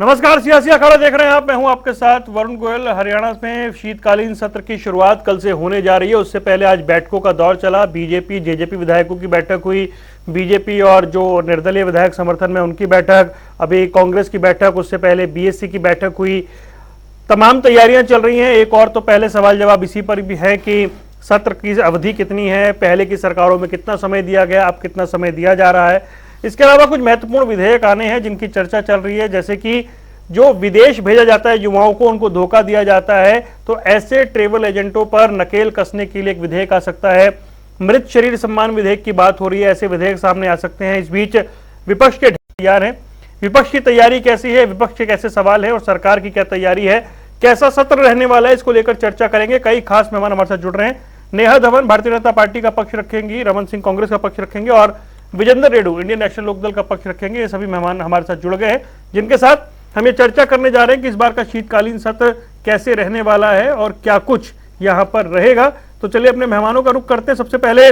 नमस्कार, सियासी अखाड़ा देख रहे हैं आप। मैं हूं आपके साथ वरुण गोयल। हरियाणा में शीतकालीन सत्र की शुरुआत कल से होने जा रही है। उससे पहले आज बैठकों का दौर चला। बीजेपी जेजेपी विधायकों की बैठक हुई। बीजेपी और जो निर्दलीय विधायक समर्थन में उनकी बैठक, अभी कांग्रेस की बैठक, उससे पहले बीएससी की बैठक हुई। तमाम तैयारियां चल रही हैं। एक और तो पहले सवाल जवाब इसी पर भी है कि सत्र की अवधि कितनी है, पहले की सरकारों में कितना समय दिया गया, अब कितना समय दिया जा रहा है। इसके अलावा कुछ महत्वपूर्ण विधेयक आने हैं जिनकी चर्चा चल रही है, जैसे कि जो विदेश भेजा जाता है युवाओं को, उनको धोखा दिया जाता है, तो ऐसे ट्रेवल एजेंटों पर नकेल कसने के लिए एक विधेयक आ सकता है। मृत शरीर सम्मान विधेयक की बात हो रही है, ऐसे विधेयक सामने आ सकते हैं। इस बीच विपक्ष के तैयार हैं। विपक्ष की तैयारी कैसी है, विपक्ष के कैसे सवाल है और सरकार की क्या तैयारी है, कैसा सत्र रहने वाला है, इसको लेकर चर्चा करेंगे। कई खास मेहमान हमारे साथ जुड़ रहे हैं। नेहा धवन भारतीय जनता पार्टी का पक्ष रखेंगी, रमन सिंह कांग्रेस का पक्ष रखेंगे और विजेंद्र रेड्डी इंडियन नेशनल लोकदल का पक्ष रखेंगे। ये सभी मेहमान हमारे साथ जुड़ गए हैं, जिनके साथ हम ये चर्चा करने जा रहे हैं कि इस बार का शीतकालीन सत्र कैसे रहने वाला है और क्या कुछ यहां पर रहेगा। तो चलिए अपने मेहमानों का रुख करते हैं। सबसे पहले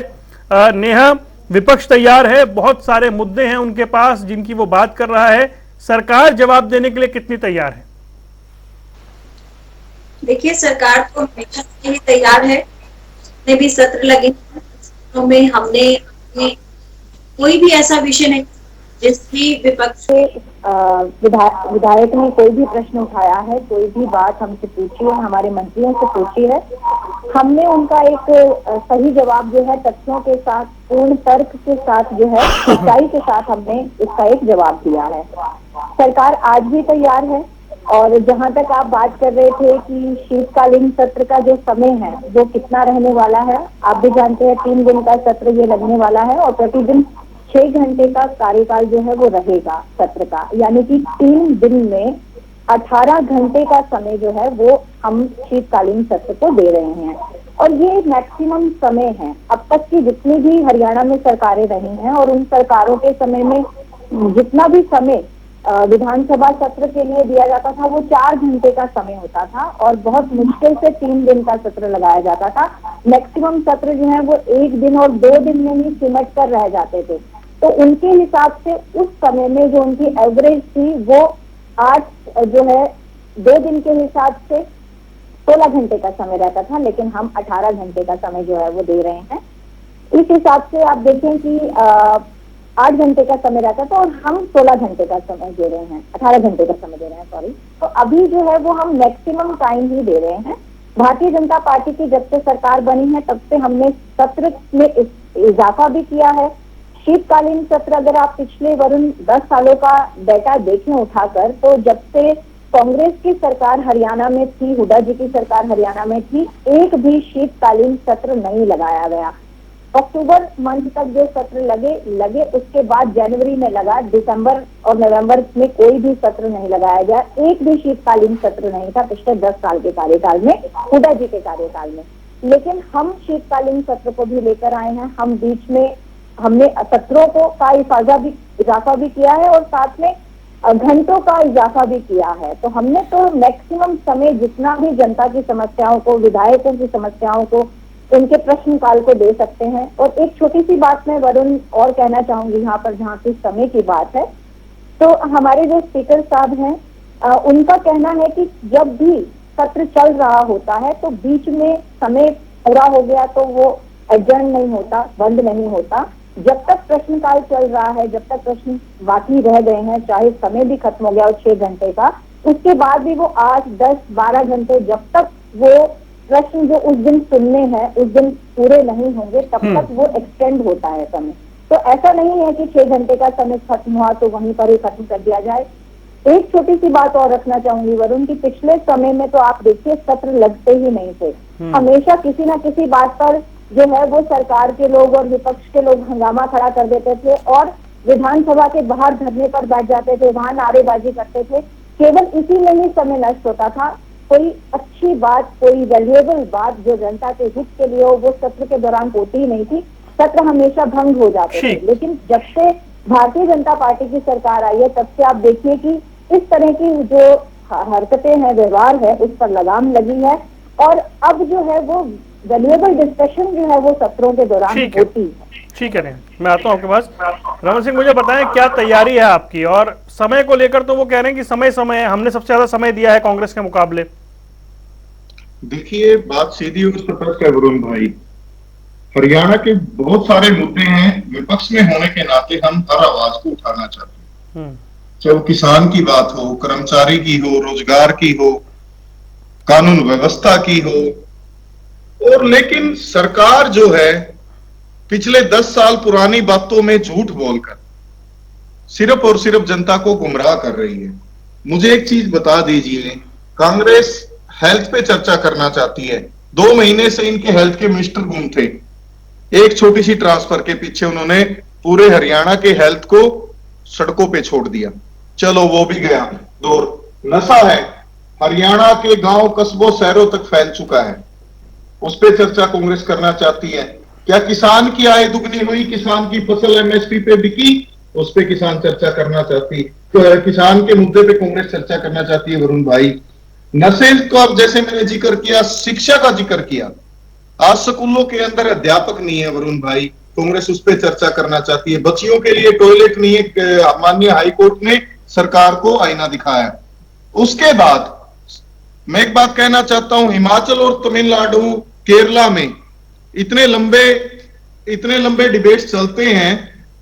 नेहा, विपक्ष तैयार है, बहुत सारे मुद्दे हैं उनके पास जिनकी वो बात कर रहा है। सरकार जवाब देने के लिए कितनी तैयार है? देखिए, सरकार तो हमेशा से ही तैयार है। जितने भी सत्र लगे सत्रों में हमने कोई भी ऐसा विषय नहीं जिस भी विपक्ष से विधायक ने कोई भी प्रश्न उठाया है, कोई भी बात हमसे पूछी है, हमारे मंत्रियों से पूछी है, हमने उनका एक सही जवाब जो है तथ्यों के साथ, पूर्ण तर्क के साथ जो है, सच्चाई के साथ हमने इसका एक जवाब दिया है। सरकार आज भी तैयार है। और जहां तक आप बात कर रहे थे कि शीतकालीन सत्र का जो समय है वो कितना रहने वाला है, आप भी जानते हैं 3 दिन का सत्र ये लगने वाला है और प्रतिदिन 6 घंटे का कार्यकाल जो है वो रहेगा सत्र का, यानी कि 3 दिन में 18 घंटे का समय जो है वो हम शीतकालीन सत्र को दे रहे हैं। और ये मैक्सिमम समय है। अब तक की जितनी भी हरियाणा में सरकारें रही हैं और उन सरकारों के समय में जितना भी समय विधानसभा सत्र के लिए दिया जाता था वो 4 घंटे का समय होता था और बहुत मुश्किल से 3 दिन का सत्र लगाया जाता था। मैक्सिमम सत्र जो है वो 1 दिन और 2 दिन में ही सिमट कर रह जाते थे। तो उनके हिसाब से उस समय में जो उनकी एवरेज थी वो 8 जो है 2 दिन के हिसाब से 16 घंटे का समय रहता था, लेकिन हम 18 घंटे का समय जो है वो दे रहे हैं। इस हिसाब से आप देखें कि 8 घंटे का समय रहता था और हम 16 घंटे का समय दे रहे हैं, 18 घंटे का समय दे रहे हैं, सॉरी। तो अभी जो है वो हम मैक्सिमम टाइम ही दे रहे हैं। भारतीय जनता पार्टी की जब से सरकार बनी है तब से हमने सत्र में इजाफा भी किया है। शीतकालीन सत्र अगर आप पिछले वरुण 10 सालों का डेटा देखें उठाकर, तो जब से कांग्रेस की सरकार हरियाणा में थी, हुड्डा जी की सरकार हरियाणा में थी, एक भी शीतकालीन सत्र नहीं लगाया गया। अक्टूबर मंथ तक जो सत्र लगे उसके बाद जनवरी में लगा, दिसंबर और नवंबर में कोई भी सत्र नहीं लगाया गया। एक भी शीतकालीन सत्र नहीं था पिछले 10 साल के कार्यकाल में, हुड्डा जी के कार्यकाल में। लेकिन हम शीतकालीन सत्र को भी लेकर आए हैं। हम बीच में हमने सत्रों को का इजाफा भी किया है और साथ में घंटों का इजाफा भी किया है। तो हमने तो मैक्सिमम समय जितना भी जनता की समस्याओं को, विधायकों की समस्याओं को, उनके प्रश्न काल को दे सकते हैं। और एक छोटी सी बात मैं वरुण और कहना चाहूंगी यहाँ पर, जहाँ की समय की बात है, तो हमारे जो स्पीकर साहब हैं उनका कहना है कि जब भी सत्र चल रहा होता है तो बीच में समय पूरा हो गया तो वो एडजर्न नहीं होता, बंद नहीं होता। जब तक प्रश्नकाल चल रहा है, जब तक प्रश्न बाकी रह गए हैं, चाहे समय भी खत्म हो गया हो 6 घंटे का, उसके बाद भी वो 8, 10, 12 घंटे जब तक वो प्रश्न जो उस दिन सुनने हैं उस दिन पूरे नहीं होंगे तब तक वो एक्सटेंड होता है समय। तो ऐसा नहीं है कि 6 घंटे का समय खत्म हुआ तो वहीं पर ही खत्म कर दिया जाए। एक छोटी सी बात और रखना चाहूंगी वरुण की, पिछले समय में तो आप देखिए सत्र लगते ही नहीं थे। हमेशा किसी ना किसी बात पर जो है वो सरकार के लोग और विपक्ष के लोग हंगामा खड़ा कर देते थे और विधानसभा के बाहर धरने पर बैठ जाते थे, वहां नारेबाजी करते थे। केवल इसी में ही समय नष्ट होता था। कोई अच्छी बात, कोई वैल्यूएबल बात जो जनता के हित के लिए हो वो सत्र के दौरान होती ही नहीं थी। सत्र हमेशा भंग हो जाते थे। लेकिन जब से भारतीय जनता पार्टी की सरकार आई है तब से आप देखिए कि इस तरह की जो हरकतें हैं, व्यवहार है, उस पर लगाम लगी है और अब जो है वो वैल्यूएबल डिस्कशन जो है वो सत्रों के दौरान होती है। ठीक है, मैं आता हूं आपके पास। रमन सिंह, मुझे बताएं क्या तैयारी है आपकी और समय को लेकर तो वो कह रहे हैं कि समय समय है, हमने सबसे ज्यादा समय दिया है कांग्रेस के मुकाबले। देखिए, बात सीधी और स्पष्ट है वरुण भाई। हरियाणा के बहुत सारे मुद्दे हैं, विपक्ष में होने के नाते हम हर आवाज को उठाना चाहते हैं। चाहे वो किसान की बात हो, कर्मचारी की हो, रोजगार की हो, कानून व्यवस्था की हो। और लेकिन सरकार जो है पिछले 10 साल पुरानी बातों में झूठ बोलकर सिर्फ और सिर्फ जनता को गुमराह कर रही है। मुझे एक चीज बता दीजिए, कांग्रेस हेल्थ पे चर्चा करना चाहती है। 2 महीने से इनके हेल्थ के मिनिस्टर गुम थे। एक छोटी सी ट्रांसफर के पीछे उन्होंने पूरे हरियाणा के हेल्थ को सड़कों पे छोड़ दिया। चलो वो भी गया दौर। नशा है, हरियाणा के गांव कस्बों शहरों तक फैल चुका है, उस पर चर्चा कांग्रेस करना चाहती है। क्या किसान की आय दुगनी हुई, किसान की फसल एमएसपी पे बिकी, उस पर किसान चर्चा करना चाहती, तो किसान के मुद्दे पे कांग्रेस चर्चा करना चाहती है वरुण भाई। नशे का जैसे मैंने जिक्र किया, शिक्षा का जिक्र किया, आज स्कूलों के अंदर अध्यापक नहीं है वरुण भाई, कांग्रेस उस पर चर्चा करना चाहती है। बच्चियों के लिए टॉयलेट नहीं है, माननीय हाईकोर्ट ने सरकार को आईना दिखाया। उसके बाद मैं एक बात कहना चाहता हूं, हिमाचल और तमिलनाडु, केरला में इतने लंबे डिबेट्स चलते हैं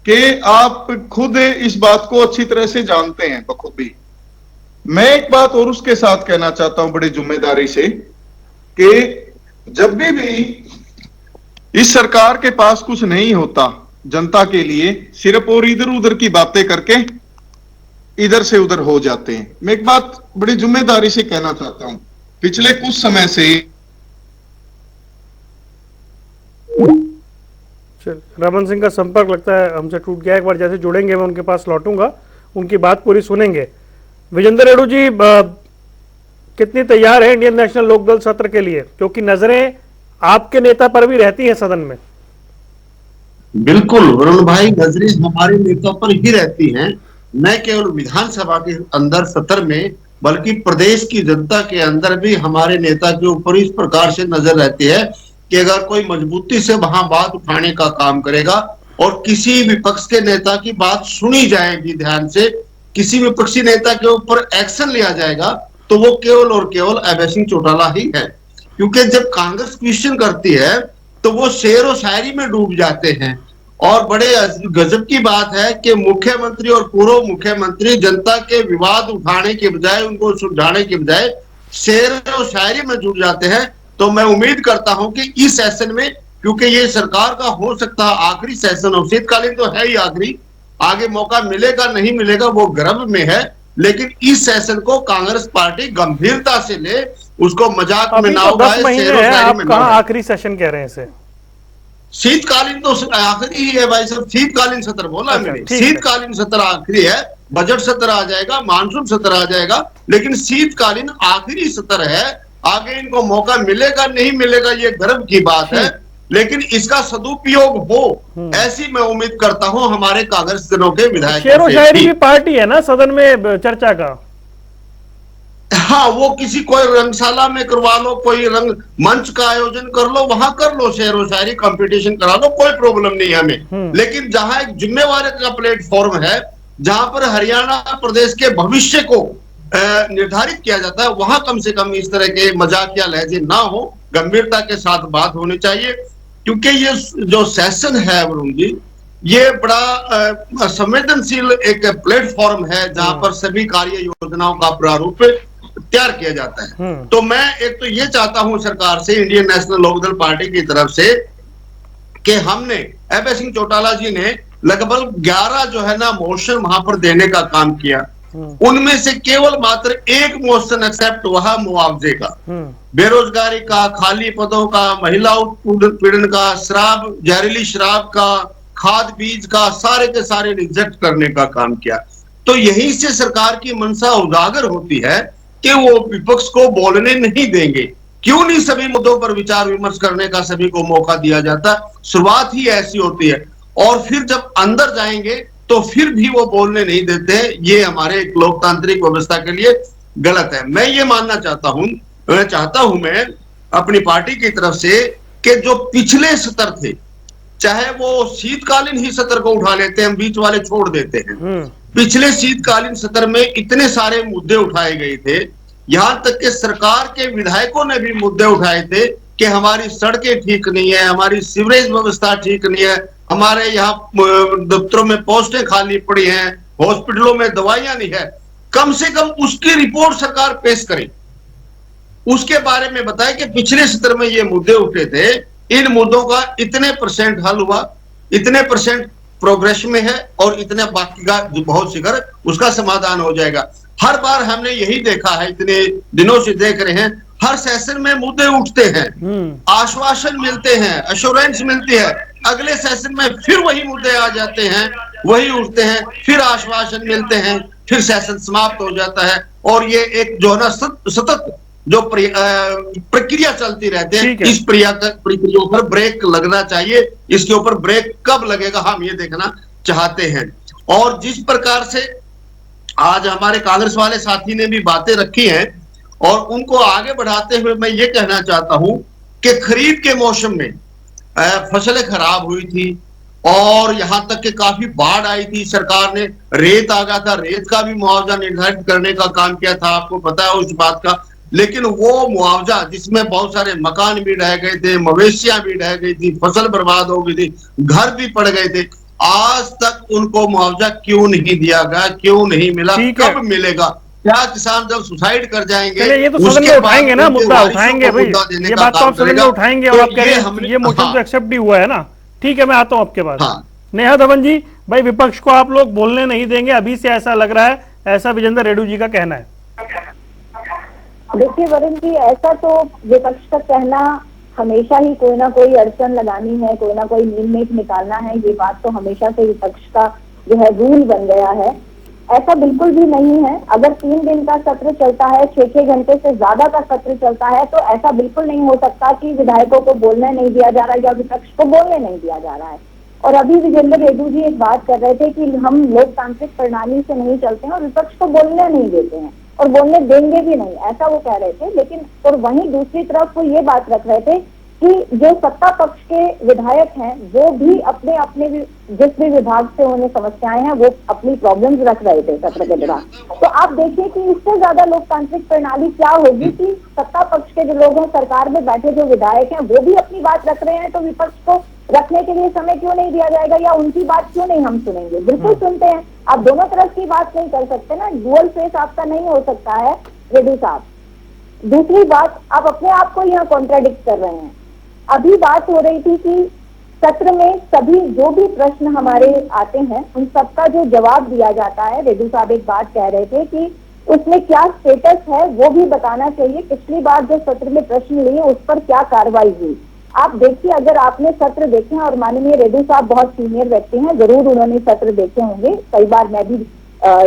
कि आप खुद इस बात को अच्छी तरह से जानते हैं बखूबी। मैं एक बात और उसके साथ कहना चाहता हूं बड़ी जिम्मेदारी से कि जब भी इस सरकार के पास कुछ नहीं होता जनता के लिए, सिर्फ और इधर उधर की बातें करके इधर से उधर हो जाते हैं। मैं एक बात बड़ी जिम्मेदारी से कहना चाहता हूं, पिछले कुछ समय से रमन सिंह का संपर्क लगता है हमसे टूट गया। एक बार जैसे जुड़ेंगे मैं उनके पास लौटूंगा, उनकी बात पूरी सुनेंगे। विजेंद्र रेड्डी जी, कितनी तैयार है इंडियन नेशनल लोकदल सत्र के लिए, क्योंकि नजरें आपके नेता पर भी रहती हैं सदन में? बिल्कुल वरुण भाई, नजरें हमारे नेता पर ही रहती हैं, न केवल विधानसभा के अंदर सत्र में बल्कि प्रदेश की जनता के अंदर भी हमारे नेता के ऊपर इस प्रकार से नजर रहती है कि अगर कोई मजबूती से वहां बात उठाने का काम करेगा और किसी विपक्ष के नेता की बात सुनी जाएगी ध्यान से, किसी विपक्षी नेता के ऊपर एक्शन लिया जाएगा, तो वो केवल और केवल अभय सिंह चौटाला ही है। क्योंकि जब कांग्रेस क्वेश्चन करती है तो वो शेर और शायरी में डूब जाते हैं। और बड़े गजब की बात है कि मुख्यमंत्री और पूर्व मुख्यमंत्री जनता के विवाद उठाने के बजाय, उनको सुलझाने के बजाय शेर और शायरी में जुट जाते हैं। तो मैं उम्मीद करता हूं कि इस सेशन में, क्योंकि ये सरकार का हो सकता आखिरी सेशन हो, शीतकालीन तो है ही आखिरी, आगे मौका मिलेगा नहीं मिलेगा वो गर्भ में है, लेकिन इस सेशन को कांग्रेस पार्टी गंभीरता से ले, उसको मजाक में ना उड़ाए, शेरो शायरी में ना उड़ाए। आखिरी सेशन कह रहे हैं इसे? शीतकालीन तो आखिरी ही है भाई साहब, शीतकालीन सत्र बोला मैंने, शीतकालीन सत्र आखिरी है। बजट सत्र आ जाएगा, मानसून सत्र आ जाएगा, लेकिन शीतकालीन आखिरी सत्र है। आगे इनको मौका मिलेगा नहीं मिलेगा ये गर्व की बात है, लेकिन इसका सदुपयोग हो ऐसी मैं उम्मीद करता हूं हमारे कांग्रेस जनों के विधायक। शेरो शायरी की पार्टी है ना सदन में चर्चा का? हाँ, वो किसी कोई रंगशाला में करवा लो, कोई रंग मंच का आयोजन कर लो, वहां कर लो, शेरो शायरी कंपटीशन करा लो, कोई प्रॉब्लम नहीं है हमें। लेकिन जहां एक जिम्मेवारी का प्लेटफॉर्म है, जहां पर हरियाणा प्रदेश के भविष्य को निर्धारित किया जाता है, वहां कम से कम इस तरह के मजाकिया लहजे ना हो, गंभीरता के साथ बात होनी चाहिए। क्योंकि ये जो सेशन है वरुण जी, ये बड़ा संवेदनशील एक प्लेटफॉर्म है जहां पर सभी कार्य योजनाओं का प्रारूप तैयार किया जाता है। तो मैं एक तो ये चाहता हूं सरकार से, इंडियन नेशनल लोकदल पार्टी की तरफ से, कि हमने अभय सिंह चौटाला जी ने लगभग 11 जो है ना मोशन वहां पर देने का काम किया। उनमें से केवल मात्र एक मोशन एक्सेप्ट हुआ मुआवजे का, बेरोजगारी का, खाली पदों का, महिला उत्पीड़न का, शराब, जहरीली शराब का, खाद बीज का, सारे के सारे रिजेक्ट करने का काम किया। तो यहीं से सरकार की मंशा उजागर होती है कि वो विपक्ष को बोलने नहीं देंगे। क्यों नहीं सभी मुद्दों पर विचार विमर्श करने का सभी को मौका दिया जाता? शुरुआत ही ऐसी होती है, और फिर जब अंदर जाएंगे तो फिर भी वो बोलने नहीं देते। ये हमारे लोकतांत्रिक व्यवस्था के लिए गलत है। मैं ये मानना चाहता हूं, मैं अपनी पार्टी की तरफ से, कि जो पिछले सत्र थे, चाहे वो शीतकालीन ही सत्र को उठा लेते हैं, हम बीच वाले छोड़ देते हैं, पिछले शीतकालीन सत्र में इतने सारे मुद्दे उठाए गए थे, यहां तक कि सरकार के विधायकों ने भी मुद्दे उठाए थे कि हमारी सड़कें ठीक नहीं है, हमारी सीवरेज व्यवस्था ठीक नहीं है, हमारे यहाँ दफ्तरों में पोस्टें खाली पड़ी हैं, हॉस्पिटलों में दवाइयां नहीं है। कम से कम उसकी रिपोर्ट सरकार पेश करे, उसके बारे में बताए कि पिछले सत्र में ये मुद्दे उठे थे, इन मुद्दों का इतने % हल हुआ, इतने % प्रोग्रेस में है और इतने बाकी का जो बहुत शीघ्र उसका समाधान हो जाएगा। हर बार हमने यही देखा है, इतने दिनों से देख रहे हैं, हर सेशन में मुद्दे उठते हैं, आश्वासन मिलते हैं, एश्योरेंस मिलती है, अगले सेशन में फिर वही मुद्दे आ जाते हैं, वही उठते हैं, फिर आश्वासन मिलते हैं, फिर सेशन समाप्त हो जाता है। और ये एक जो है ना सतत जो प्रक्रिया चलती रहती है, इस प्रक्रिया पर ब्रेक लगना चाहिए। इसके ऊपर ब्रेक कब लगेगा हम ये देखना चाहते हैं। और जिस प्रकार से आज हमारे कांग्रेस वाले साथी ने भी बातें रखी हैं और उनको आगे बढ़ाते हुए मैं ये कहना चाहता हूं कि खरीद के मौसम में फसलें खराब हुई थी और यहां तक कि काफी बाढ़ आई थी, सरकार ने रेत आ गया था, रेत का भी मुआवजा निर्धारित करने का काम किया था, आपको पता है उस बात का। लेकिन वो मुआवजा जिसमें बहुत सारे मकान भी ढह गए थे, मवेशियां भी ढह गई थी, फसल बर्बाद हो गई थी, घर भी पड़ गए थे, आज तक उनको मुआवजा क्यों नहीं दिया गया, क्यों नहीं मिला, कब मिलेगा? क्या किसान जब सुसाइड कर जाएंगे? ये तो सदन में उठाएंगे ना, मुद्दा उठाएंगे भाई, ये बात तो आप सदन में उठाएंगे और आप कह रहे हैं ये मोशन तो एक्सेप्ट ही हुआ है ना। ठीक है, मैं आता हूं आपके पास। नेहा धवन जी, भाई विपक्ष को आप लोग बोलने नहीं देंगे, अभी से ऐसा लग रहा है, ऐसा विजेंद्र रेड्डी जी का कहना है। देखिए वरुण जी, ऐसा तो विपक्ष का कहना हमेशा ही कोई ना कोई अड़चन लगानी है, कोई ना कोई नींद निकालना है, ये बात तो हमेशा से विपक्ष का जो है रूल बन गया है। ऐसा बिल्कुल भी नहीं है। अगर 3 दिन का सत्र चलता है, 6-6 घंटे से ज्यादा का सत्र चलता है, तो ऐसा बिल्कुल नहीं हो सकता कि विधायकों को बोलने नहीं दिया जा रहा है या विपक्ष को बोलने नहीं दिया जा रहा है। और अभी विजेंद्र रेड्डी जी एक बात कर रहे थे कि हम लोकतांत्रिक प्रणाली से नहीं चलते हैं और विपक्ष को बोलने नहीं देते हैं और बोलने देंगे भी नहीं, ऐसा वो कह रहे थे। लेकिन और वहीं दूसरी तरफ वो ये बात रख रहे थे कि जो सत्ता पक्ष के विधायक हैं वो भी अपने अपने जिस भी विभाग से उन्हें समस्याएं हैं वो अपनी प्रॉब्लम्स रख रहे थे सत्र के दौरान। तो आप देखिए कि इससे ज्यादा लोकतांत्रिक प्रणाली क्या होगी कि सत्ता पक्ष के जो लोग हैं, सरकार में बैठे जो विधायक हैं, वो भी अपनी बात रख रहे हैं, तो विपक्ष को रखने के लिए समय क्यों नहीं दिया जाएगा या उनकी बात क्यों नहीं हम सुनेंगे? बिल्कुल सुनते हैं। आप दोनों तरफ की बात नहीं कर सकते ना, डुअल फेस आपका नहीं हो सकता है रेड्डी साहब। दूसरी बात, आप अपने आप को यहाँ कॉन्ट्राडिक्ट कर रहे हैं। अभी बात हो रही थी कि सत्र में सभी जो भी प्रश्न हमारे आते हैं उन सबका जो जवाब दिया जाता है। रेड्डी साहब एक बात कह रहे थे कि उसमें क्या स्टेटस है वो भी बताना चाहिए। पिछली बार जो सत्र में प्रश्न लिए उस पर क्या कार्रवाई हुई। आप देखिए, अगर आपने सत्र देखे हैं, और माननीय रेड्डी साहब बहुत सीनियर व्यक्ति हैं, जरूर उन्होंने सत्र देखे होंगे, कई बार मैं भी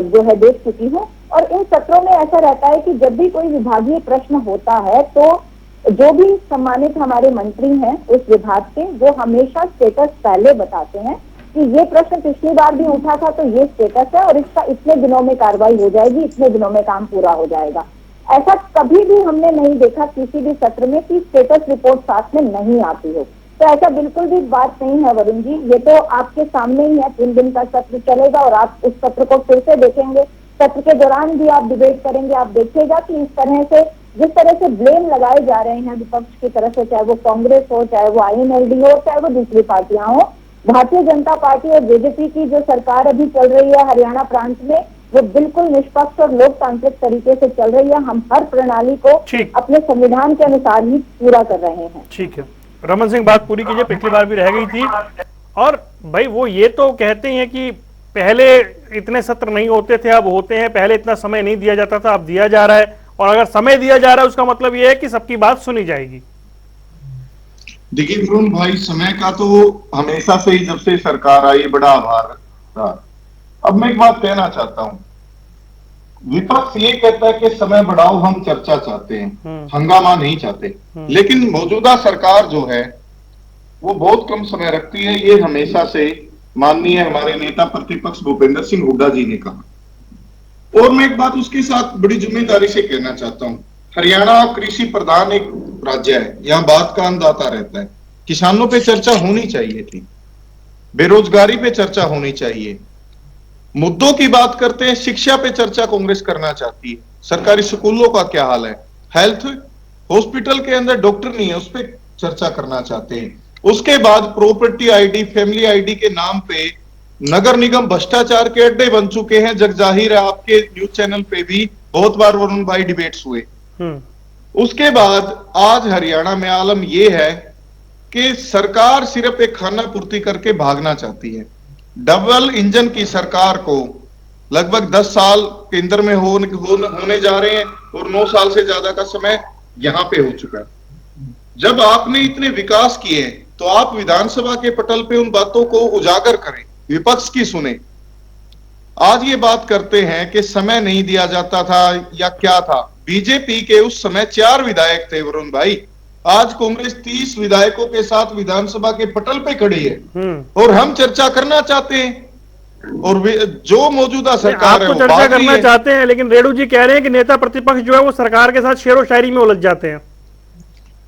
जो है देख चुकी हूँ। और इन सत्रों में ऐसा रहता है कि जब भी कोई विभागीय प्रश्न होता है तो जो भी सम्मानित हमारे मंत्री हैं उस विभाग के, वो हमेशा स्टेटस पहले बताते हैं कि ये प्रश्न पिछली बार भी उठा था तो ये स्टेटस है और इसका इतने दिनों में कार्रवाई हो जाएगी, इतने दिनों में काम पूरा हो जाएगा। ऐसा कभी भी हमने नहीं देखा किसी भी सत्र में कि स्टेटस रिपोर्ट साथ में नहीं आती हो। तो ऐसा बिल्कुल भी बात नहीं है वरुण जी, ये तो आपके सामने ही है। 3 दिन का सत्र चलेगा और आप उस सत्र को फिर से देखेंगे, सत्र के दौरान भी आप डिबेट करेंगे, आप देखिएगा कि इस तरह से जिस तरह से ब्लेम लगाए जा रहे हैं विपक्ष की तरफ से, चाहे वो कांग्रेस हो, चाहे वो INLD हो, चाहे वो दूसरी पार्टियां हो, भारतीय जनता पार्टी और BJP की जो सरकार अभी चल रही है हरियाणा प्रांत में, वो बिल्कुल निष्पक्ष और लोकतांत्रिक तरीके से चल रही है। हम हर प्रणाली को अपने संविधान के अनुसार ही पूरा कर रहे हैं। ठीक है, रमन सिंह बात पूरी कीजिए, पिछली बार भी रह गई थी। और भाई वो ये तो कहते हैं कि पहले इतने सत्र नहीं होते थे, अब होते हैं, पहले इतना समय नहीं दिया जाता था, अब दिया जा रहा है, और अगर समय दिया जा रहा है उसका मतलब यह है कि सबकी बात सुनी जाएगी। देखिए वरुण भाई, समय का तो हमेशा से ही जब से सरकार आई बड़ा आभार था। अब मैं एक बात कहना चाहता हूं, विपक्ष ये कहता है कि समय बढ़ाओ, हम चर्चा चाहते हैं, हंगामा नहीं चाहते। लेकिन मौजूदा सरकार जो है वो बहुत कम समय रखती है, ये हमेशा से माननीय हमारे नेता प्रतिपक्ष भूपेंद्र सिंह हुड्डा जी ने कहा। और मैं एक बात उसके साथ बड़ी जिम्मेदारी से कहना चाहता हूं, हरियाणा कृषि प्रधान एक राज्य है, यहाँ बात का अंदाता रहता है। किसानों पे चर्चा होनी चाहिए थी, बेरोजगारी पे चर्चा होनी चाहिए, मुद्दों की बात करते हैं, शिक्षा पे चर्चा कांग्रेस करना चाहती है, सरकारी स्कूलों का क्या हाल है, हेल्थ हॉस्पिटल के अंदर डॉक्टर नहीं है, उस पर चर्चा करना चाहते हैं। उसके बाद प्रॉपर्टी आईडी, फैमिली आईडी के नाम पे नगर निगम भ्रष्टाचार के अड्डे बन चुके हैं। जग जाहिर है, आपके न्यूज चैनल पे भी बहुत बार वरुण भाई डिबेट्स हुए। उसके बाद आज हरियाणा में आलम यह है कि सरकार सिर्फ एक खाना पूर्ति करके भागना चाहती है। डबल इंजन की सरकार को लगभग 10 साल केंद्र में होने जा रहे हैं और 9 साल से ज्यादा का समय यहां पे हो चुका है। जब आपने इतने विकास किए तो आप विधानसभा के पटल पे उन बातों को उजागर करें, विपक्ष की सुने। आज ये बात करते हैं कि समय नहीं दिया जाता था या क्या था। बीजेपी के उस समय 4 विधायक थे वरुण भाई, आज कांग्रेस 30 विधायकों के साथ विधानसभा के पटल पे खड़ी है और हम चर्चा करना चाहते हैं और जो मौजूदा सरकार है आप तो चर्चा करना चाहते हैं, लेकिन रेणु जी कह रहे हैं कि नेता प्रतिपक्ष जो है वो सरकार के साथ शेरो शायरी में उलझ जाते हैं।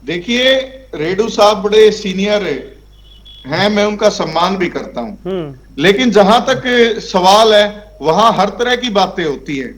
देखिए, रेणु साहब बड़े सीनियर हैं, मैं उनका सम्मान भी करता हूं, लेकिन जहां तक सवाल है वहां हर तरह की बातें होती है।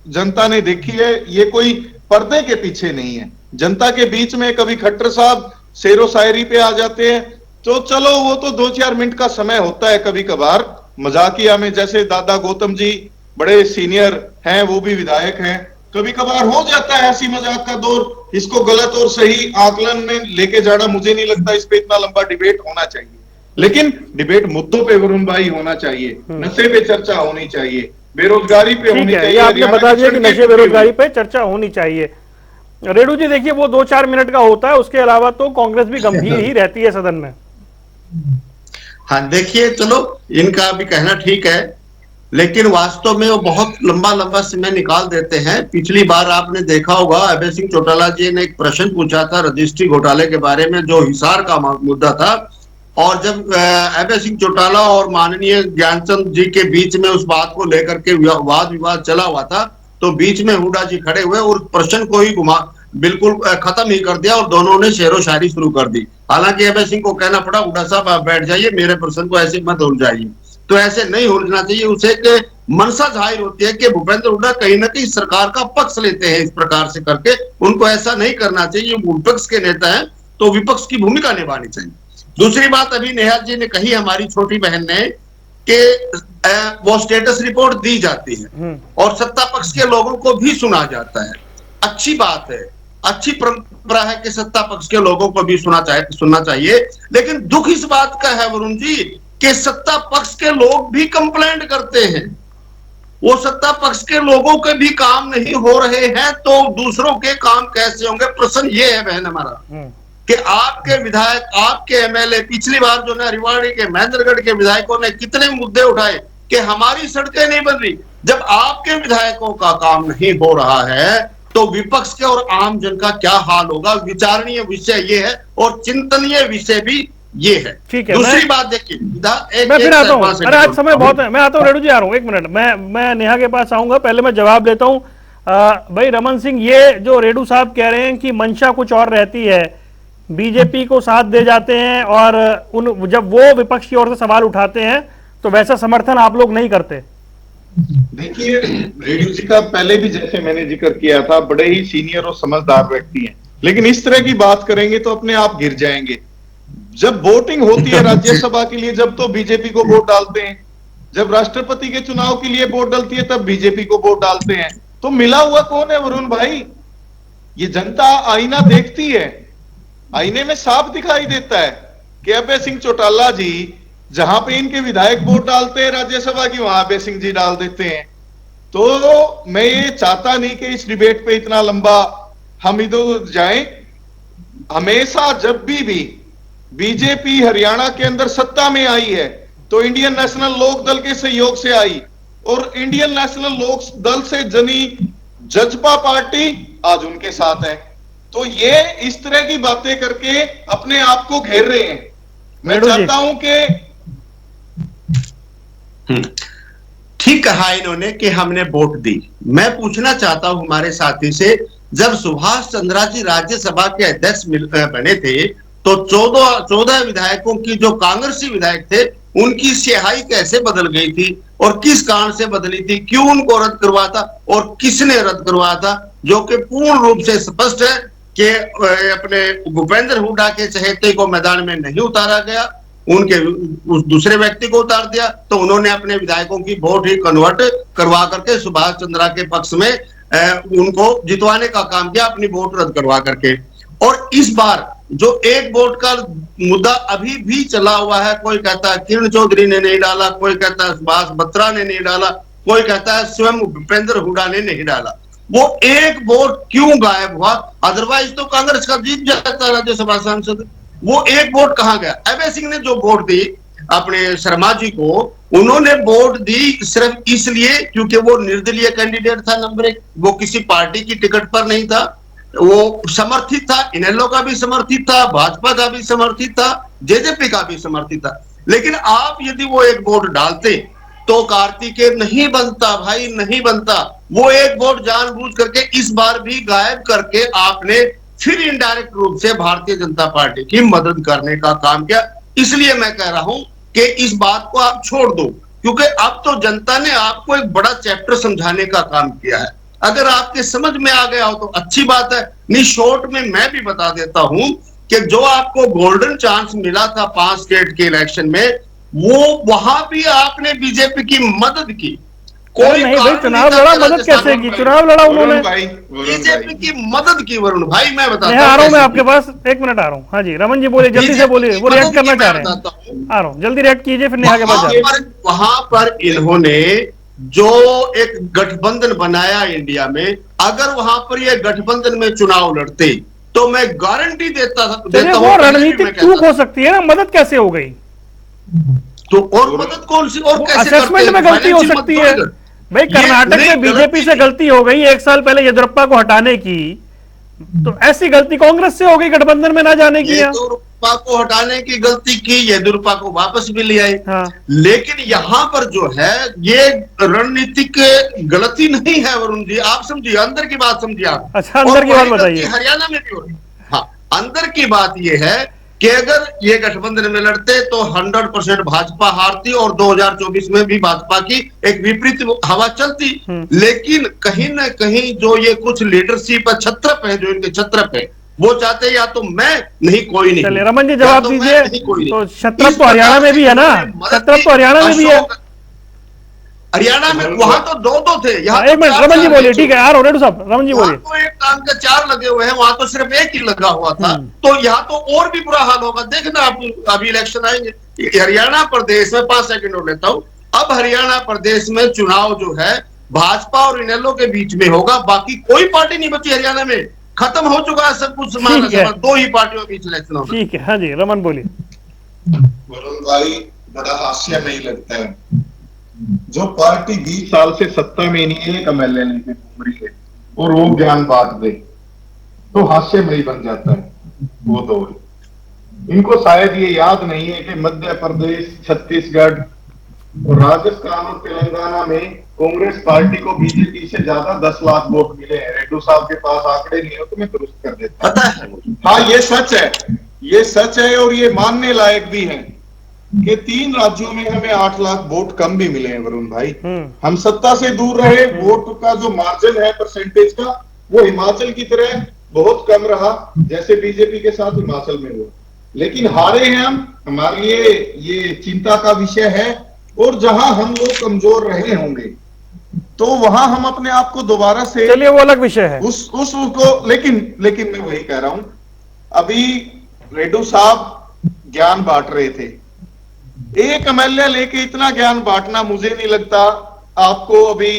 जनता ने देखी है, ये कोई पर्दे के पीछे नहीं है। जनता के बीच में कभी खट्टर साहब शेरो शायरी पे आ जाते हैं, तो चलो वो तो 2-4 मिनट का समय होता है कभी कभार मजाकिया में। जैसे दादा गौतम जी बड़े सीनियर हैं, वो भी विधायक हैं, कभी कभार हो जाता है हंसी मजाक का दौर। इसको गलत और सही आकलन में लेके जाना, मुझे नहीं लगता इस पे इतना लंबा डिबेट होना चाहिए। लेकिन डिबेट मुद्दों पे वरुण भाई होना चाहिए, नशे पे चर्चा होनी चाहिए, बेरोजगारी पे होनी चाहिए। आपने बता दिया कि नशे बेरोजगारी पे चर्चा होनी चाहिए। रेणु जी देखिए, वो 2-4 मिनट का होता है, उसके अलावा तो कांग्रेस भी गंभीर ही रहती है सदन में। हाँ देखिए, चलो इनका भी कहना ठीक है, लेकिन वास्तव में वो बहुत लंबा समय निकाल देते हैं। पिछली बार आपने देखा होगा, अभय सिंह चौटाला जी ने एक प्रश्न पूछा था रजिस्ट्री घोटाले के बारे में, जो हिसार का मुद्दा था, और जब अभय सिंह चौटाला और माननीय ज्ञानचंद जी के बीच में उस बात को लेकर के वाद विवाद चला हुआ था, तो बीच में हुड्डा जी खड़े हुए और प्रश्न को ही बिल्कुल खत्म ही कर दिया और दोनों ने शेरो शायरी शुरू कर दी। हालांकि अभय सिंह को कहना पड़ा, हुड्डा साहब आप बैठ जाइए, मेरे प्रश्न को ऐसे मत उलझाइए। तो ऐसे नहीं उलझना चाहिए। उसे एक मनसा जाहिर होती है कि भूपेंद्र हुड्डा कहीं ना कहीं सरकार का पक्ष लेते हैं इस प्रकार से करके। उनको ऐसा नहीं करना चाहिए। विपक्ष के नेता हैं तो विपक्ष की भूमिका निभानी चाहिए। दूसरी बात अभी नेहा जी ने कही, हमारी छोटी बहन ने, कि वो स्टेटस रिपोर्ट दी जाती है और सत्ता पक्ष के लोगों को भी सुना जाता है। अच्छी बात है, अच्छी परंपरा है कि सत्ता पक्ष के लोगों को भी सुनना चाहिए। लेकिन दुख इस बात का है वरुण जी कि सत्ता पक्ष के लोग भी कंप्लेंट करते हैं। वो सत्ता पक्ष के लोगों के भी काम नहीं हो रहे हैं तो दूसरों के काम कैसे होंगे? प्रश्न ये है बहन हमारा कि आपके विधायक, आपके एमएलए, पिछली बार जो है रिवाड़ी के, महेंद्रगढ़ के विधायकों ने कितने मुद्दे उठाए कि हमारी सड़कें नहीं बन रही। जब आपके विधायकों का काम नहीं हो रहा है तो विपक्ष के और आम जन का क्या हाल होगा? विचारणीय विषय ये है और चिंतनीय विषय भी ये है। ठीक है, दूसरी बात देखिए, मैं फिर आता हूँ। अरे आज समय बहुत है, मैं आता हूँ रेणु जी, आ रहा हूँ, 1 मिनट। मैं नेहा के पास आऊंगा, पहले मैं जवाब देता हूँ। भाई रमन सिंह, ये जो रेणु साहब कह रहे हैं कि मंशा कुछ और रहती है, बीजेपी को साथ दे जाते हैं और जब वो विपक्ष की ओर से सवाल उठाते हैं तो वैसा समर्थन आप लोग नहीं करते। देखिए, रेणु जी का पहले भी जैसे मैंने जिक्र किया था, बड़े ही सीनियर और समझदार व्यक्ति हैं, लेकिन इस तरह की बात करेंगे तो अपने आप गिर जाएंगे। जब वोटिंग होती है राज्यसभा के लिए, जब तो बीजेपी को वोट डालते हैं, जब राष्ट्रपति के चुनाव के लिए वोट डालती है तब बीजेपी को वोट डालते हैं। तो मिला हुआ कौन है वरुण भाई? ये जनता आईना देखती है, आईने में साफ दिखाई देता है कि अभय सिंह चौटाला जी जहां पे इनके विधायक वोट डालते हैं राज्यसभा की, वहां अभय सिंह जी डाल देते हैं। तो मैं ये चाहता नहीं कि इस डिबेट पे इतना लंबा हम इधर जाएं। हमेशा जब भी बीजेपी हरियाणा के अंदर सत्ता में आई है तो इंडियन नेशनल लोक दल के सहयोग से आई, और इंडियन नेशनल लोक दल से जनी जजपा पार्टी आज उनके साथ है। तो ये इस तरह की बातें करके अपने आप को घेर रहे हैं। मैं चाहता हूं कि ठीक कहा इन्होंने कि हमने वोट दी। मैं पूछना चाहता हूं हमारे साथी से, जब सुभाष चंद्रा जी राज्यसभा के अध्यक्ष बने थे तो 14 विधायकों की, जो कांग्रेसी विधायक थे, उनकी स्याही कैसे बदल गई थी? और किस कारण से बदली थी, क्यों उनको रद्द करवाया था और किसने रद्द करवाया था, जो कि पूर्ण रूप से स्पष्ट है कि अपने भूपेंद्र हुड्डा के चहेते को मैदान में नहीं उतारा गया, उनके उस दूसरे व्यक्ति को उतार दिया, तो उन्होंने अपने विधायकों की वोट ही कन्वर्ट करवा करके सुभाष चंद्रा के पक्ष में उनको जितवाने का काम किया, अपनी वोट रद्द करवा करके। और इस बार जो एक वोट का मुद्दा अभी भी चला हुआ है, कोई कहता है किरण चौधरी ने नहीं डाला, कोई कहता है सुभाष बत्रा ने नहीं डाला, कोई कहता है स्वयं भूपेंद्र हुड्डा ने नहीं डाला, वो एक वोट क्यों गायब हुआ? अदरवाइज तो कांग्रेस का जीत जाता राज्यसभा सांसद, वो एक वोट कहां गया? अभय सिंह ने जो वोट दी अपने शर्मा जी को, उन्होंने वोट दी सिर्फ इसलिए क्योंकि वो निर्दलीय कैंडिडेट था नंबर 1, वो किसी पार्टी की टिकट पर नहीं था, वो समर्थित था, इनेलो का भी समर्थित था, भाजपा का भी समर्थित था, जेजेपी का भी समर्थित था। लेकिन आप यदि वो एक वोट डालते तो कार्तिकेय नहीं बनता भाई, नहीं बनता। वो एक वोट जानबूझ करके इस बार भी गायब करके आपने फिर इनडायरेक्ट रूप से भारतीय जनता पार्टी की मदद करने का काम किया। इसलिए मैं कह रहा हूं कि इस बात को आप छोड़ दो, क्योंकि अब तो जनता ने आपको एक बड़ा चैप्टर समझाने का काम किया है। अगर आपके समझ में आ गया हो तो अच्छी बात है, नहीं शॉर्ट में मैं भी बता देता हूं कि जो आपको गोल्डन चांस मिला था 5 स्टेट के इलेक्शन में, वो वहां भी आपने बीजेपी की मदद की। कोई नहीं भाई, चुनाव लड़ा, मदद कैसे की? चुनाव लड़ा उन्होंने, बीजेपी की मदद की। वरुण भाई मैं बताता हूं, आ रहा हूं मैं आपके पास, 1 मिनट आ रहा हूं। हाँ जी रमन जी बोलिए, जल्दी से बोलिए, वो रिएक्ट करना चाह रहे हैं। आ रहा हूं, जल्दी रिएक्ट कीजिए, फिर नेहा के पास जा रहे हैं। वहां पर इन्होंने जो एक गठबंधन बनाया इंडिया में, अगर वहां पर ये गठबंधन में चुनाव लड़ते तो मैं गारंटी देता हूं, वो रणनीतिक चूक हो सकती है ना, मदद कैसे हो गई? तो और मदद कौन सी और कैसे? असेसमेंट में गलती हो सकती है भाई। कर्नाटक में बीजेपी से गलती हो गई 1 साल पहले येदियुरप्पा को हटाने की, तो ऐसी गलती कांग्रेस से हो गई गठबंधन में ना जाने की। येदियुरप्पा को हटाने की गलती की, येदियुरप्पा को वापस भी ले आए। हाँ। लेकिन यहाँ पर जो है ये रणनीतिक गलती नहीं है वरुण जी, आप समझिए, अंदर की बात समझिए आप। अच्छा, अंदर की बात बताइए। हरियाणा में भी हो रही। हाँ, अंदर की बात ये है कि अगर ये गठबंधन में लड़ते तो 100% भाजपा हारती और 2024 में भी भाजपा की एक विपरीत हवा चलती। लेकिन कहीं ना कहीं जो ये कुछ लीडरशिप छत्रप है, जो इनके छत्रप है, वो चाहते या तो मैं नहीं कोई नहीं। चलिए रमन जी जवाब दीजिए। तो छत्रप तो हरियाणा में भी है ना, छत्रप तो हरियाणा में भी है। हरियाणा में वहां तो 2 थे, यहाँ 1 मिनट रमन जी बोलिए, ठीक है आ रहा हूँ साहब, रमन जी बोलिए। तो एक काम के 4 लगे हुए हैं, वहां तो सिर्फ 1 ही लगा हुआ था। तो यहाँ तो और भी बुरा हाल होगा, देखना आप, अभी इलेक्शन आएंगे। हरियाणा प्रदेश में 5 सेकंड और लेता हूं, अब हरियाणा प्रदेश में चुनाव जो है भाजपा और इनेलो के बीच में होगा, बाकी कोई पार्टी नहीं बची हरियाणा में, खत्म हो चुका है सब कुछ। 2 ही पार्टियों के बीच इलेक्शन होगा। ठीक है, हाँ जी रमन बोलिए। वरुण भाई बड़ा हास्य नहीं लगता है, जो पार्टी 20 साल से सत्ता में नहीं है, एमएलए लेके घूम रही है और वो ज्ञान बांट दे तो हास्यमयी बन जाता है वो दौर। इनको शायद ये याद नहीं है कि मध्य प्रदेश, छत्तीसगढ़ और राजस्थान और तेलंगाना में कांग्रेस पार्टी को बीजेपी से ज्यादा 10 लाख वोट मिले हैं। रेड्डू साहब के पास आंकड़े नहीं हो तो मैं दुरुस्त कर देता हूं। हाँ ये सच है, ये सच है और ये मानने लायक भी है कि 3 राज्यों में हमें 8 लाख वोट कम भी मिले हैं वरुण भाई। हम सत्ता से दूर रहे, वोट का जो मार्जिन है परसेंटेज का, वो हिमाचल की तरह बहुत कम रहा, जैसे बीजेपी के साथ हिमाचल में हुआ। लेकिन हारे हैं हम, हमारे लिए ये चिंता का विषय है। और जहां हम लोग कमजोर रहे होंगे तो वहां हम अपने आप को दोबारा से, चलिए वो अलग विषय है, उसको लेकिन मैं वही कह रहा हूं, अभी रेड्डू साहब ज्ञान बांट रहे थे। एक एमएलए लेके इतना ज्ञान बांटना, मुझे नहीं लगता आपको अभी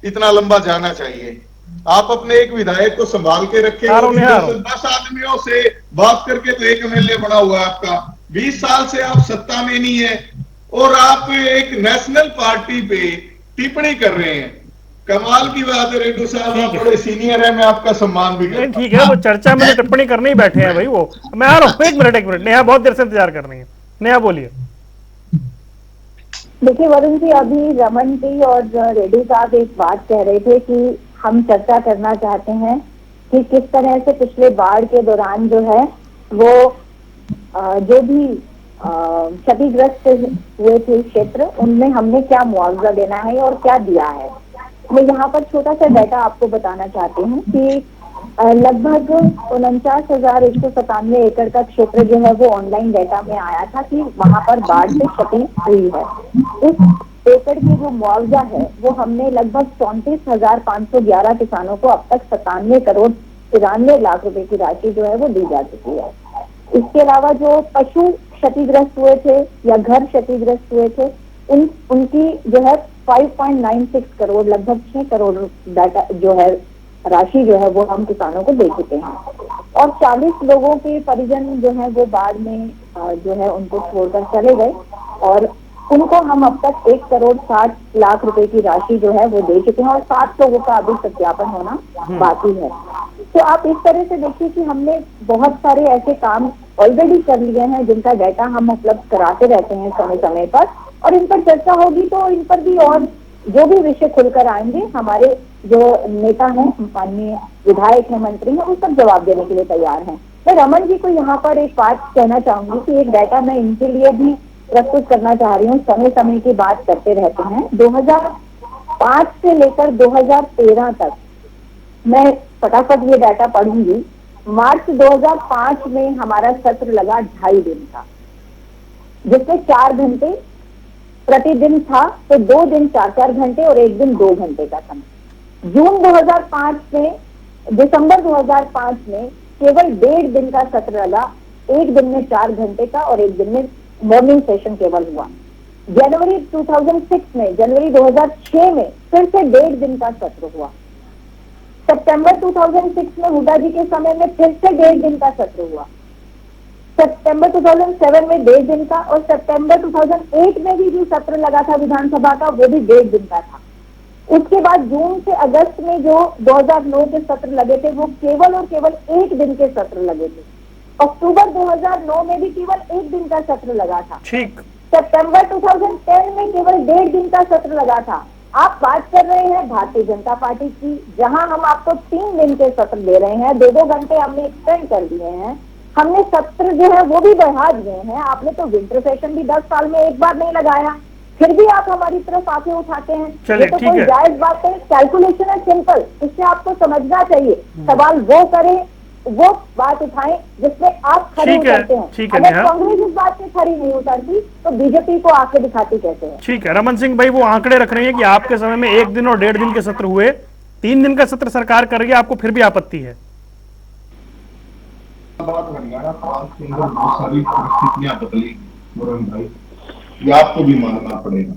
इतना लंबा जाना चाहिए। आप अपने एक विधायक को संभाल के रखें, 10 आदमियों से बात करके तो एक एमएलए बना हुआ है आपका। 20 साल से आप सत्ता में नहीं है और आप एक नेशनल पार्टी पे टिप्पणी कर रहे हैं। कमाल की बात है रेड्डू साहब, आप बड़े सीनियर है, मैं आपका सम्मान भी करता हूं। ठीक है, वो चर्चा में टिप्पणी करने ही बैठे हैं भाई। वो मैं आ रहा हूँ, 1 मिनट, नेहा बहुत देर से इंतजार कर रही है। नेहा बोलिए। देखिए वरुण जी, अभी रमन जी और रेड्डी साहब एक बात कह रहे थे कि हम चर्चा करना चाहते हैं कि किस तरह से पिछले बाढ़ के दौरान जो है वो जो भी क्षतिग्रस्त हुए थे क्षेत्र, उनमें हमने क्या मुआवजा देना है और क्या दिया है। मैं यहाँ पर छोटा सा डाटा आपको बताना चाहती हूँ कि लगभग 49,197 एकड़ का क्षेत्र जो है वो ऑनलाइन डाटा में आया था कि वहां पर बाढ़ से क्षति हुई है। इस एकड़ की जो मुआवजा है वो हमने लगभग 34,511 किसानों को अब तक 97,93,93,00,000 रुपए की राशि जो है वो दी जा चुकी है। इसके अलावा जो पशु क्षतिग्रस्त हुए थे या घर क्षतिग्रस्त हुए थे उनकी जो है 5.96 करोड़, लगभग 6 करोड़ डाटा जो है राशि जो है वो हम किसानों को दे चुके हैं। और 40 लोगों के परिजन जो है वो बाढ़ में जो है उनको छोड़कर चले गए और उनको हम अब तक 1,60,00,000 रुपए की राशि जो है वो दे चुके हैं और 7 लोगों का अभी सत्यापन होना बाकी है। तो आप इस तरह से देखिए कि हमने बहुत सारे ऐसे काम ऑलरेडी कर लिए हैं जिनका डाटा हम उपलब्ध कराते रहते हैं समय समय पर, और इन पर चर्चा होगी तो इन पर भी और जो भी विषय खुलकर आएंगे हमारे जो नेता हैं, माननीय विधायक हैं, मंत्री हैं, उन सब जवाब देने के लिए तैयार हैं। मैं रमन जी को यहाँ पर एक बात कहना चाहूंगी कि एक डाटा मैं इनके लिए भी प्रस्तुत करना चाह रही हूँ। समय समय की बात करते रहते हैं। 2005 से लेकर 2013 तक मैं फटाफट ये डाटा पढ़ूंगी। मार्च 2005 में हमारा सत्र लगा 2.5 दिन का, जिसमें 4 घंटे प्रतिदिन था, तो 2 दिन 4-4 घंटे और 1 दिन 2 घंटे का समय। जून 2005 में, दिसंबर 2005 में केवल 1.5 दिन का सत्र लगा, 1 दिन में 4 घंटे का और 1 दिन में मॉर्निंग सेशन केवल हुआ। जनवरी 2006 में, जनवरी 2006 में फिर से 1.5 दिन का सत्र हुआ। सितंबर 2006 में हुड्डा जी के समय में फिर से 1.5 दिन का सत्र हुआ। सितंबर 2007 में 1.5 दिन का, और सितंबर 2008 में भी जो सत्र लगा था विधानसभा का वो भी 1.5 दिन का था। उसके बाद जून से अगस्त में जो 2009 के सत्र लगे थे वो केवल और केवल 1 दिन के सत्र लगे थे। अक्टूबर 2009 में भी केवल 1 दिन का सत्र लगा था। ठीक। सितंबर 2010 में केवल 1.5 दिन का सत्र लगा था। आप बात कर रहे हैं भारतीय जनता पार्टी की, जहां हम आपको 3 दिन के सत्र दे रहे हैं, 2-2 घंटे हमने एक्सटेंड कर दिए हैं, हमने सत्र जो है वो भी बढ़ा दिए हैं। आपने तो विंटर सेशन भी 10 साल में एक बार नहीं लगाया, फिर भी आप हमारी तरफ आंखें उठाते हैं। ये तो कोई जायज बात है। कैलकुलेशन है सिंपल, इससे आपको समझना चाहिए। सवाल वो करें, वो बात उठाएं जिसमें आप खड़े उतरते हैं। अगर कांग्रेस इस बात पे खड़ी नहीं उतरती तो बीजेपी को आंखें दिखाती कैसे है? ठीक है, रमन सिंह भाई वो आंकड़े रख रहे हैं कि आपके समय में 1 दिन और 1.5 दिन के सत्र हुए, 3 दिन का सत्र सरकार कर रही है, आपको फिर भी आपत्ति है। हरियाणा प्रांत के अंदर बहुत सारी परिस्थितियां बदली वरुण भाई, ये आपको भी मानना पड़ेगा।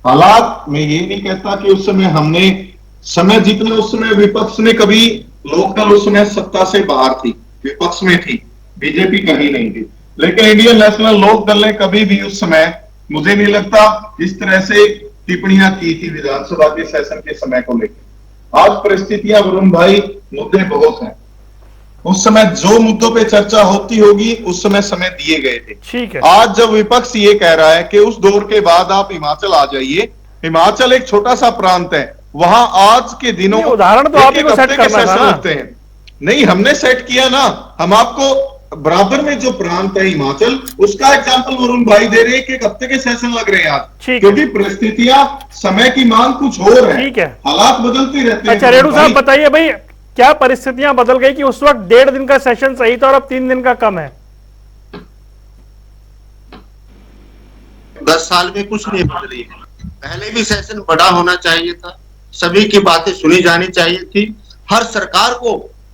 हालात मैं ये नहीं कहता कि उस समय हमने समय जितना उस समय विपक्ष ने, कभी लोकदल उस समय सत्ता से बाहर थी, विपक्ष में थी, बीजेपी कहीं नहीं थी, लेकिन इंडियन नेशनल लोकदल ने कभी भी उस समय, मुझे नहीं लगता इस तरह से टिप्पणियां की थी विधानसभा के सेशन के समय को लेकर। आज परिस्थितियां वरुण भाई, मुद्दे बहुत हैं। उस समय जो मुद्दों पे चर्चा होती होगी उस समय दिए गए थे। ठीक है। आज जब विपक्ष ये कह रहा है कि उस दौर के बाद आप हिमाचल आ जाइए, हिमाचल एक छोटा सा प्रांत है, वहां आज के दिनों उदाहरण तो आप ही को सेट करना था ना। होते हैं। नहीं, हमने सेट किया ना, हम आपको बराबर में जो प्रांत है हिमाचल, उसका एग्जांपल वरुण भाई दे रहे हैं कि 1 हफ्ते के सेशन लग रहे हैं आज, क्योंकि परिस्थितियां, समय की मांग कुछ और है। ठीक है, हालात बदलते रहते हैं। अच्छा रेणु साहब बताइए भाई, क्या परिस्थितियां बदल गई कि उस वक्त 1.5 दिन का सेशन सही था और अब 3 दिन का कम है? 10 साल में कुछ नहीं बदली है। पहले भी सेशन बड़ा होना चाहिए था, सभी की बातें सुनी जानी चाहिए थी। हर सरकार को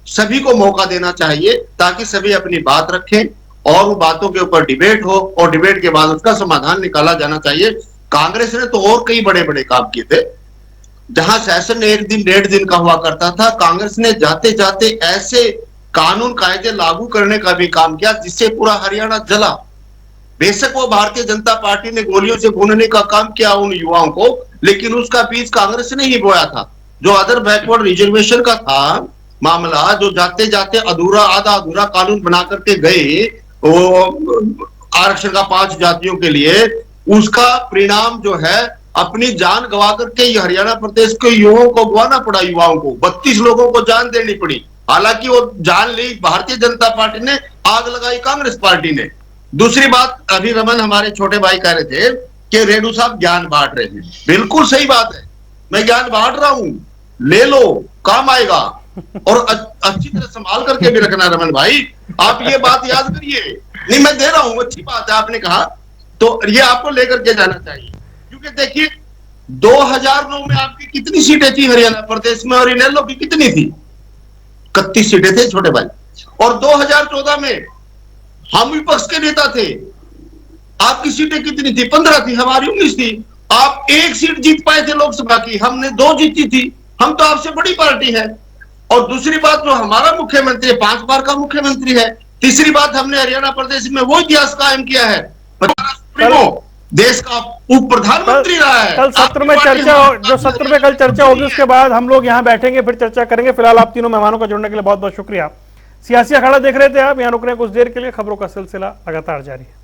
सभी को मौका देना चाहिए ताकि सभी अपनी बात रखें और उन बातों के ऊपर डिबेट हो और डिबेट के बाद उसका समाधान निकाला जाना चाहिए। कांग्रेस ने तो और कई बड़े बड़े काम किए थे। जहां सेशन 1 दिन 1.5 दिन का हुआ करता था, कांग्रेस ने जाते जाते ऐसे कानून कायदे लागू करने का भी काम किया जिससे पूरा हरियाणा जला। बेशक वो भारतीय जनता पार्टी ने गोलियों से भूनने का काम किया उन युवाओं को, लेकिन उसका बीज कांग्रेस ने ही बोया था। जो अदर बैकवर्ड रिजर्वेशन का था मामला, जो जाते जाते अधूरा, आधा अधूरा कानून बना करके गए वो आरक्षण का 5 जातियों के लिए, उसका परिणाम जो है अपनी जान गवा करके हरियाणा प्रदेश के युवाओं को गवाना पड़ा। युवाओं को 32 लोगों को जान देनी पड़ी। हालांकि वो जान ली भारतीय जनता पार्टी ने, आग लगाई कांग्रेस पार्टी ने। दूसरी बात, अभी रमन हमारे छोटे भाई कह रहे थे कि रेणु साहब ज्ञान बांट रहे हैं। बिल्कुल सही बात है, मैं ज्ञान बांट रहा हूं, ले लो, काम आएगा। और अच्छी तरह संभाल करके भी रखना रमन भाई, आप ये बात याद करिए। नहीं मैं दे रहा हूं, अच्छी बात है आपने कहा, तो ये आपको लेकर के जाना चाहिए। क्योंकि देखिए 2009 में आपकी कितनी सीटें थी हरियाणा प्रदेश में, और इनेलो की कितनी थी? 31 सीटें थे छोटे भाई। और 2014 में हम विपक्ष के नेता थे, आपकी सीटें कितनी थी? 15 थी, हमारी 19 थी। आप एक सीट जीत पाए थे लोकसभा की, हमने 2 जीती थी। हम तो आपसे बड़ी पार्टी है। और दूसरी बात, जो हमारा मुख्यमंत्री 5 बार का मुख्यमंत्री है। तीसरी बात, हमने हरियाणा प्रदेश में वो इतिहास कायम किया है, देश का उप प्रधानमंत्री रहा है। कल सत्र में चर्चा, जो सत्र में कल चर्चा होगी उसके बाद हम लोग यहाँ बैठेंगे, फिर चर्चा करेंगे। फिलहाल आप तीनों मेहमानों का जुड़ने के लिए बहुत बहुत शुक्रिया। सियासी अखाड़ा देख रहे थे आप, यहाँ रुक रहे हैं कुछ देर के लिए। खबरों का सिलसिला लगातार जारी है।